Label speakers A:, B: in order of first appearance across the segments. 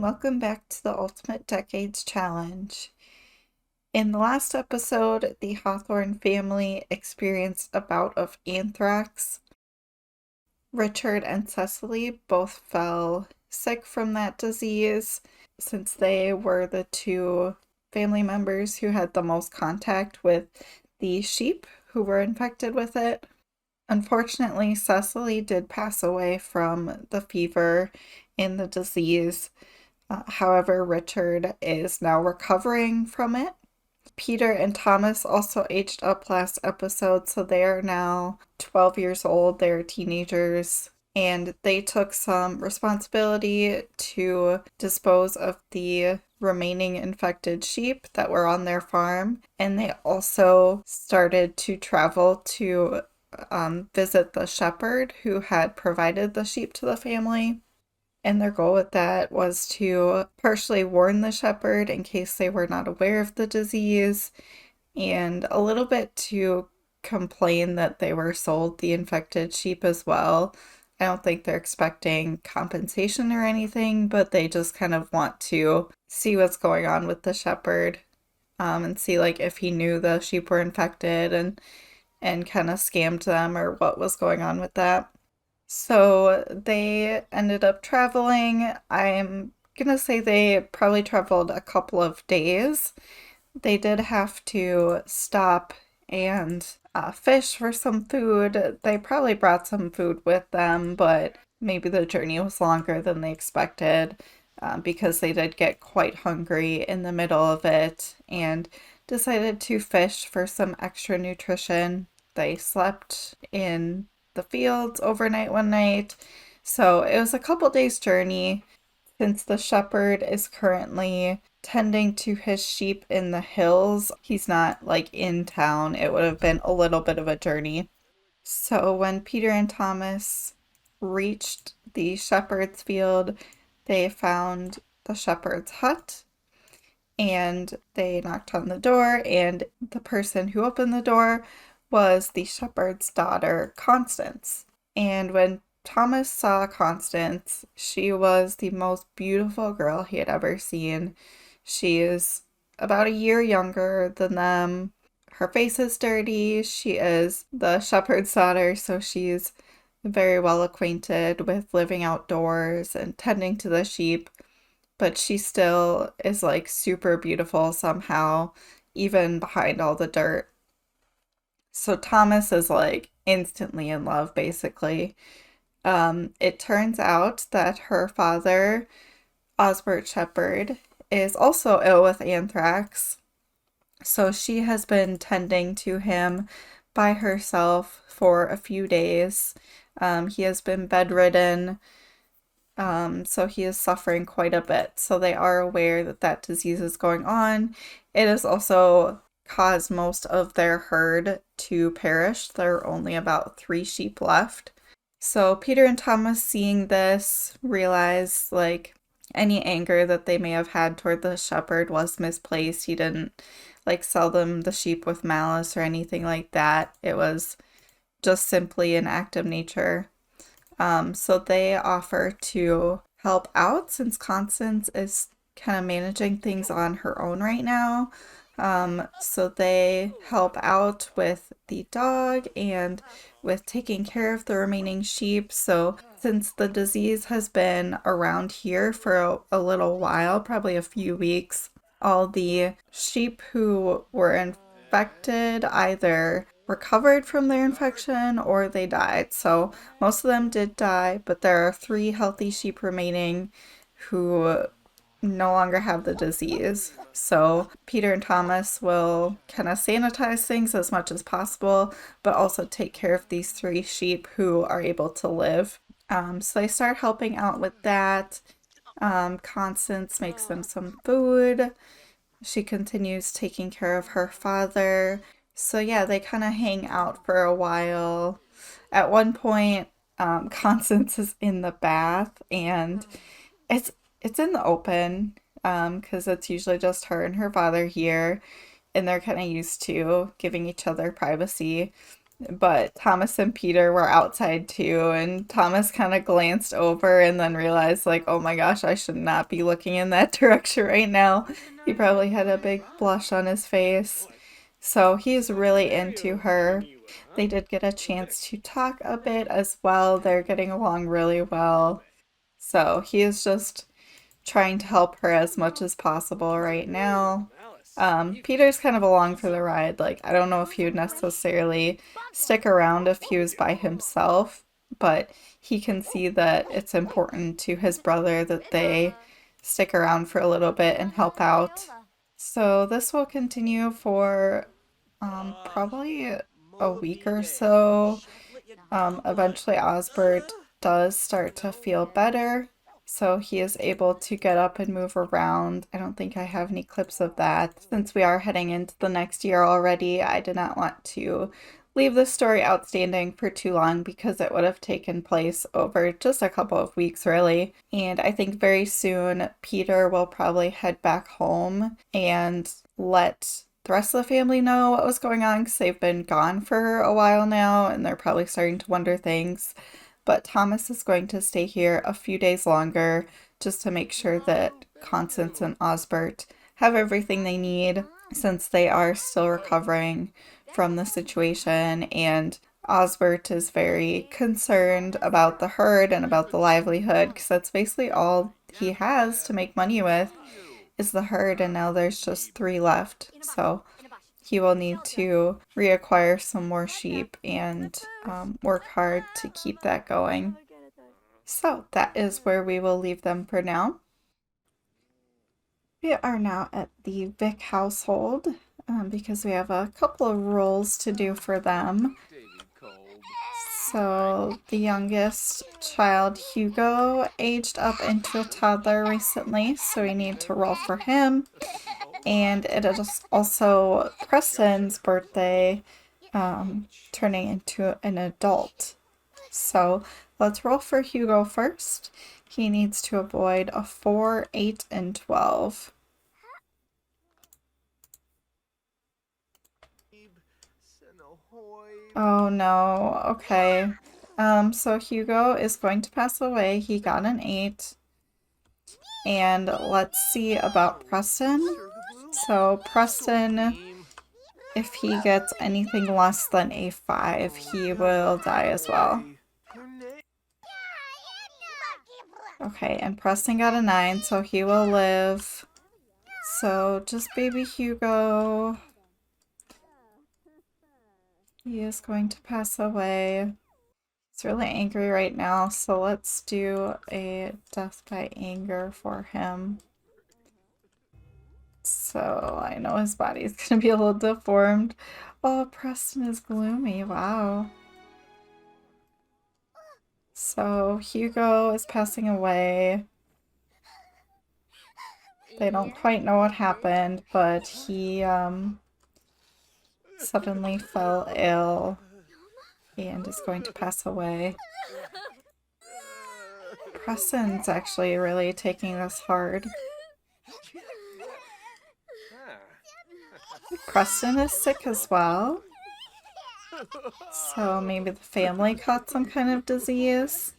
A: welcome back to the Ultimate Decades Challenge. In the last episode, the Hawthorne family experienced a bout of anthrax. Richard and Cecily both fell sick from that disease since they were the two family members who had the most contact with the sheep who were infected with it. Unfortunately, Cecily did pass away from the fever and the disease. However, Richard is now recovering from it. Peter and Thomas also aged up last episode, so they are now 12 years old. They're teenagers, and they took some responsibility to dispose of the remaining infected sheep that were on their farm, and they also started to travel to visit the shepherd who had provided the sheep to the family. And their goal with that was to partially warn the shepherd in case they were not aware of the disease, and a little bit to complain that they were sold the infected sheep as well. I don't think they're expecting compensation or anything, but they just kind of want to see what's going on with the shepherd, and see like if he knew the sheep were infected and kind of scammed them or what was going on with that. So they ended up traveling. I'm gonna say they probably traveled a couple of days. They did have to stop and fish for some food. They probably brought some food with them, but maybe the journey was longer than they expected, because they did get quite hungry in the middle of it and decided to fish for some extra nutrition. They slept in the fields overnight one night. So it was a couple days' journey. Since the shepherd is currently tending to his sheep in the hills, he's not like in town. It would have been a little bit of a journey. So when Peter and Thomas reached the shepherd's field, they found the shepherd's hut, and they knocked on the door, and the person who opened the door was the shepherd's daughter, Constance. And when Thomas saw Constance, she was the most beautiful girl he had ever seen. She is about a year younger than them. Her face is dirty. She is the shepherd's daughter, so she's very well acquainted with living outdoors and tending to the sheep. But she still is like super beautiful somehow, even behind all the dirt. So Thomas is like instantly in love, basically. It turns out that her father, Osbert Shepherd, is also ill with anthrax. So she has been tending to him by herself for a few days. He has been bedridden, so he is suffering quite a bit. So they are aware that that disease is going on. It has also caused most of their herd to perish. There are only about 3 sheep left. So Peter and Thomas, seeing this, realize like any anger that they may have had toward the shepherd was misplaced. He didn't like sell them the sheep with malice or anything like that. It was just simply an act of nature. So they offer to help out since Constance is kind of managing things on her own right now. So they help out with the dog and with taking care of the remaining sheep. So since the disease has been around here for a little while, probably a few weeks, all the sheep who were infected either recovered from their infection or they died. So most of them did die, but there are 3 healthy sheep remaining who no longer have the disease. So Peter and Thomas will kind of sanitize things as much as possible, but also take care of these 3 sheep who are able to live. So they start helping out with that. Constance makes them some food. She continues taking care of her father. So yeah, they kind of hang out for a while. At one point, Constance is in the bath, and it's it's in the open, because it's usually just her and her father here, and they're kind of used to giving each other privacy. But Thomas and Peter were outside too, and Thomas kind of glanced over and then realized, like, oh my gosh, I should not be looking in that direction right now. He probably had a big blush on his face. So he's really into her. They did get a chance to talk a bit as well. They're getting along really well. So he is just trying to help her as much as possible right now. Peter's kind of along for the ride. Like, I don't know if he would necessarily stick around if he was by himself, but he can see that it's important to his brother that they stick around for a little bit and help out. So this will continue for probably a week or so. Eventually, Osbert does start to feel better, so he is able to get up and move around. I don't think I have any clips of that. Since we are heading into the next year already, I did not want to leave this story outstanding for too long because it would have taken place over just a couple of weeks, really. And I think very soon Peter will probably head back home and let the rest of the family know what was going on because they've been gone for a while now and they're probably starting to wonder things. But Thomas is going to stay here a few days longer just to make sure that Constance and Osbert have everything they need since they are still recovering from the situation. And Osbert is very concerned about the herd and about the livelihood because that's basically all he has to make money with is the herd, and now there's just 3 left. So he will need to reacquire some more sheep and work hard to keep that going. So that is where we will leave them for now. We are now at the Vic household because we have a couple of roles to do for them. So the youngest child, Hugo, aged up into a toddler recently, so we need to roll for him. And it is also Preston's birthday, turning into an adult. So let's roll for Hugo first. He needs to avoid a 4, 8, and 12. Oh no, okay. So Hugo is going to pass away. He got an 8. And let's see about Preston. So Preston, if he gets anything less than a 5, he will die as well. Okay, and Preston got a 9, so he will live. So just baby Hugo. He is going to pass away. He's really angry right now, so let's do a death by anger for him. So I know his body is going to be a little deformed. Oh, Preston is gloomy. Wow. So Hugo is passing away. They don't quite know what happened, but he suddenly fell ill and is going to pass away. Preston's actually really taking this hard. Preston is sick as well. So maybe the family caught some kind of disease.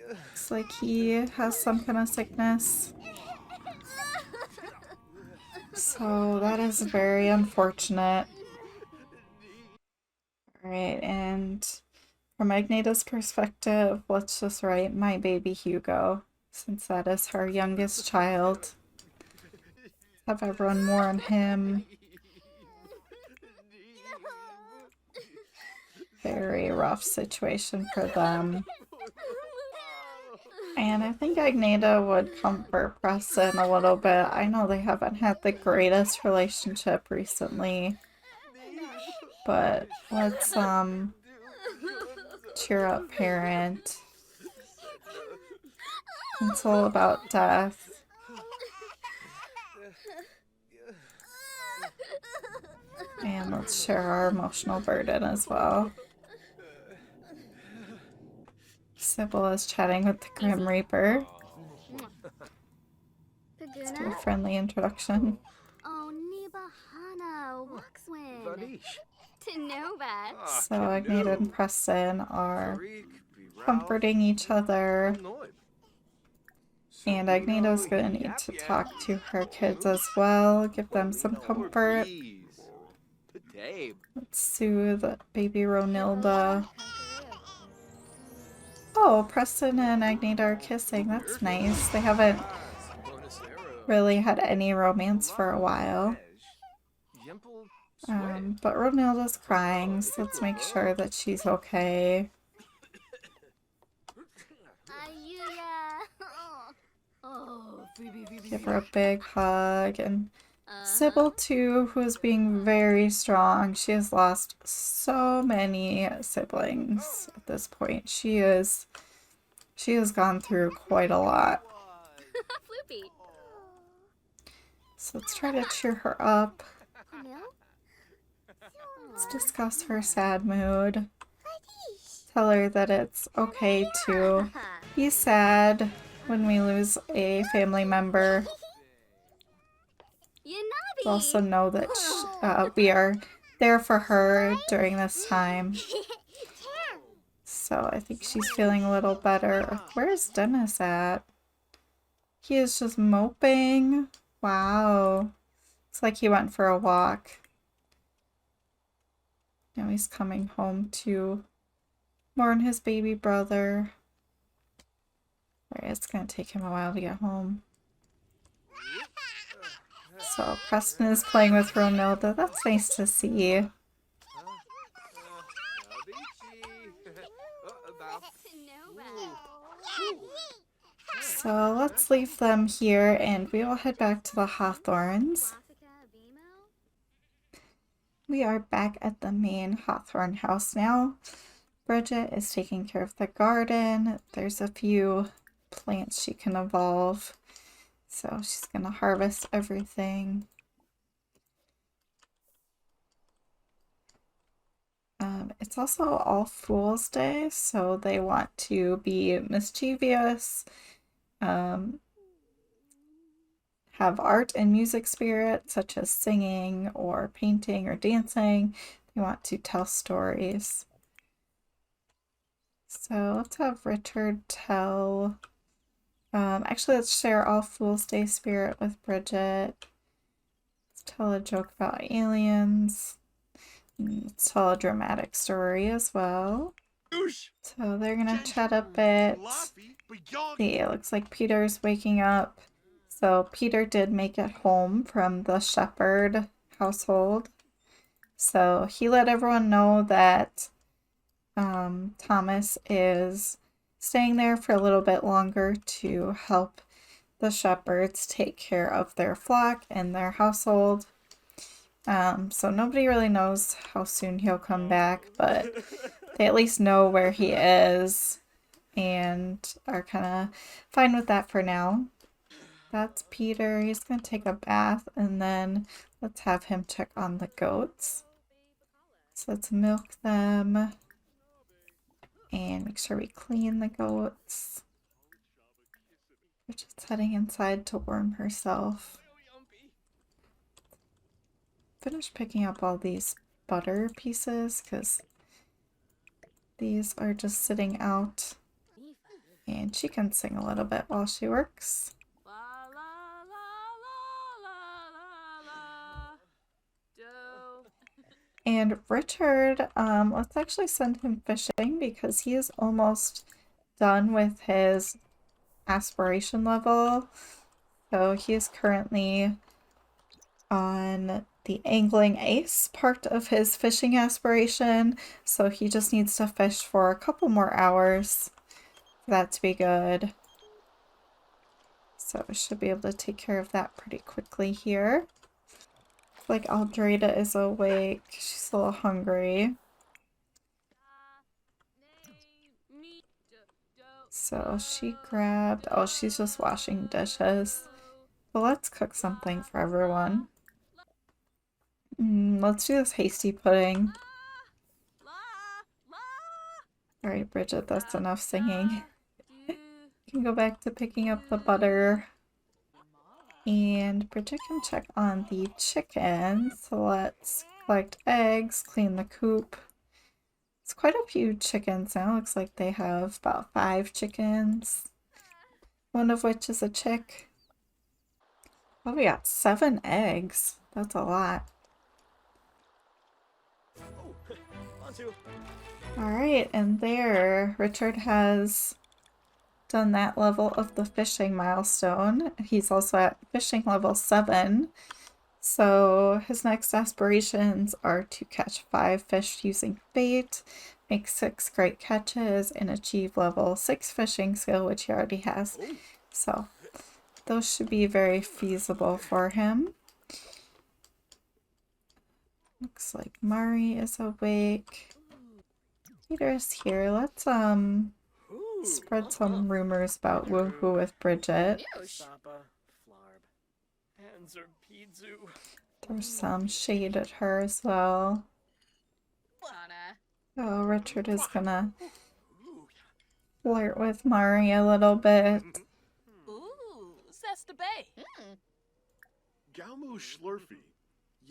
A: Looks like he has some kind of sickness. So that is very unfortunate. Alright, and from Agneta's perspective, let's just write my baby Hugo, since that is her youngest child. Have everyone mourn him. Very rough situation for them. And I think Agneta would comfort Preston a little bit. I know they haven't had the greatest relationship recently. But let's cheer up parent. It's all about death. And let's share our emotional burden as well. Sybil is chatting with the Grim Reaper. Let's do a friendly introduction. So Agneta and Preston are comforting each other. And Agneta's gonna need to talk to her kids as well, give them some comfort. Let's soothe baby Ronilda. Oh, Preston and Agneta are kissing. That's nice. They haven't really had any romance for a while. But Ronilda's crying, so let's make sure that she's okay. Give her a big hug. And Sybil too, who is being very strong. She has lost so many siblings at this point. She has gone through quite a lot. So let's try to cheer her up. Let's discuss her sad mood. Tell her that it's okay to be sad when we lose a family member. Also know that we are there for her during this time. So I think she's feeling a little better. Where's Dennis at? He is just moping. Wow. It's like he went for a walk. Now he's coming home to mourn his baby brother. Alright, it's gonna take him a while to get home. So Preston is playing with Ronilda. That's nice to see. So let's leave them here and we will head back to the Hawthorns. We are back at the main Hawthorne house now. Bridget is taking care of the garden. There's a few plants she can evolve. So she's gonna harvest everything. It's also All Fools Day, so they want to be mischievous, have art and music spirit, such as singing or painting or dancing. They want to tell stories. So let's have Richard tell... actually, let's share All Fools Day spirit with Bridget. Let's tell a joke about aliens. Let's tell a dramatic story as well. So they're gonna chat a bit. See, it looks like Peter's waking up. So Peter did make it home from the shepherd household. So he let everyone know that Thomas is staying there for a little bit longer to help the shepherds take care of their flock and their household. So nobody really knows how soon he'll come back, but they at least know where he is and are kind of fine with that for now. That's Peter. He's going to take a bath and then let's have him check on the goats. So let's milk them and make sure we clean the goats. We're just heading inside to warm herself. Finish picking up all these butter pieces because these are just sitting out. And she can sing a little bit while she works. And Richard, let's actually send him fishing because he is almost done with his aspiration level. So he is currently on the angling ace part of his fishing aspiration. So he just needs to fish for a couple more hours for that to be good. So we should be able to take care of that pretty quickly here. Like Aldrada is awake. She's a little hungry. So she grabbed... Oh, she's just washing dishes. But let's cook something for everyone. Let's do this hasty pudding. Alright, Bridget, that's enough singing. You can go back to picking up the butter. And Bridget can check on the chickens. So let's collect eggs, clean the coop. It's quite a few chickens now. Looks like they have about 5 chickens, one of which is a chick. Oh, we got 7 eggs. That's a lot. Alright, and there, Richard has done that level of the fishing milestone. He's also at fishing level 7. So his next aspirations are to catch 5 fish using bait, make 6 great catches, and achieve level 6 fishing skill, which he already has. So those should be very feasible for him. Looks like Mari is awake. Peter's here. Let's spread some rumors about Woohoo with Bridget. There's some shade at her as well. Oh, Richard is gonna flirt with Mari a little bit.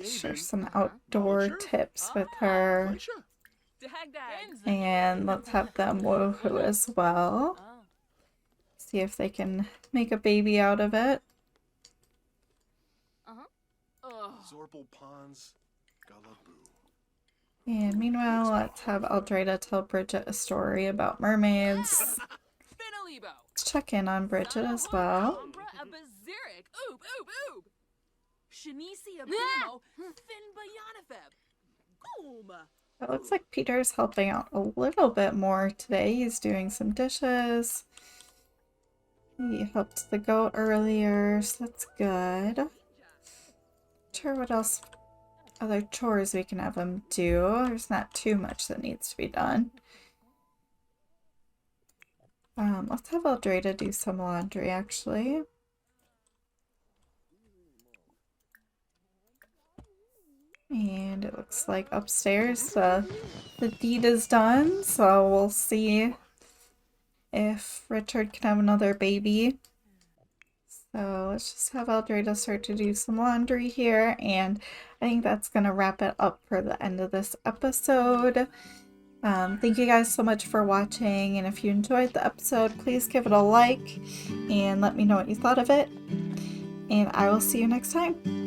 A: Share some outdoor tips with her. And let's have them woohoo as well. See if they can make a baby out of it. And meanwhile, let's have Aldrada tell Bridget a story about mermaids. Let's check in on Bridget as well. It looks like Peter's helping out a little bit more today. He's doing some dishes. He helped the goat earlier, so that's good. Not sure what else, other chores we can have him do. There's not too much that needs to be done. Let's have Aldrada do some laundry, actually. And it looks like upstairs the deed is done, so we'll see if Richard can have another baby. So let's just have Aldrada start to do some laundry here, and I think that's going to wrap it up for the end of this episode. Thank you guys so much for watching, and if you enjoyed the episode, please give it a like and let me know what you thought of it, and I will see you next time.